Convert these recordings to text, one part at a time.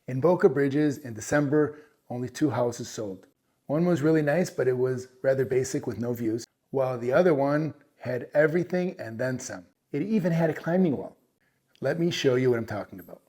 In Boca Bridges in December, only 2 houses sold. One was really nice, but it was rather basic with no views, while the other one had everything and then some. It even had a climbing wall. Let me show you what I'm talking about.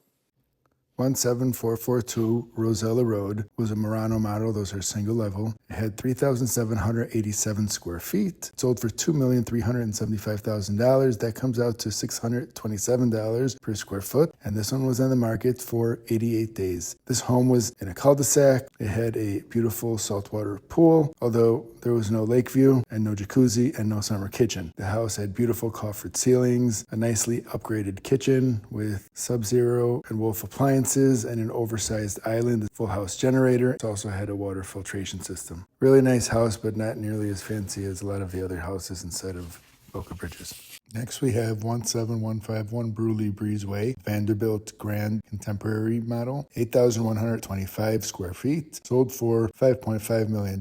17442 Rosella Road was a Murano model. Those are single level. It had 3,787 square feet. It sold for $2,375,000. That comes out to $627 per square foot. And this one was on the market for 88 days. This home was in a cul-de-sac. It had a beautiful saltwater pool, although there was no lake view and no jacuzzi and no summer kitchen. The house had beautiful coffered ceilings, a nicely upgraded kitchen with Sub-Zero and Wolf appliances, and an oversized island, a full house generator. It also had a water filtration system. Really nice house, but not nearly as fancy as a lot of the other houses inside of Boca Bridges. Next we have 17151 Bruley Breezeway, Vanderbilt Grand Contemporary model, 8,125 square feet, sold for $5.5 million.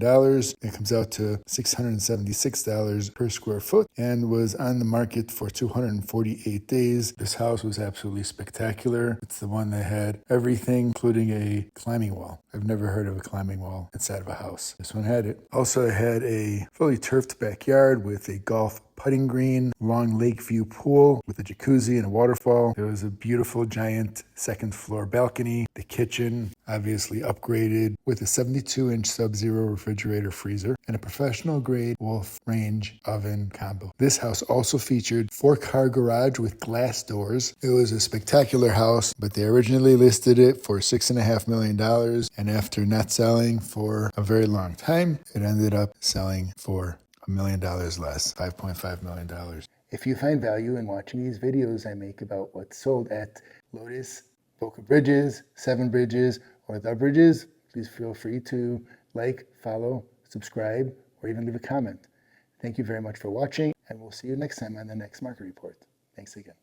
It comes out to $676 per square foot and was on the market for 248 days. This house was absolutely spectacular. It's the one that had everything, including a climbing wall. I've never heard of a climbing wall inside of a house. This one had it. Also, it had a fully turfed backyard with a golf putting green, long lake view pool with a jacuzzi and a waterfall. There was a beautiful giant second floor balcony. The kitchen, obviously upgraded with a 72-inch Sub-Zero refrigerator freezer and a professional grade Wolf range oven combo. This house also featured 4-car garage with glass doors. It was a spectacular house, but they originally listed it for $6.5 million. And after not selling for a very long time, it ended up selling for $1 million less, $5.5 million. If you find value in watching these videos I make about what's sold at Lotus, Boca Bridges, Seven Bridges, or The Bridges, please feel free to like, follow, subscribe, or even leave a comment. Thank you very much for watching, and we'll see you next time on the next market report. Thanks again.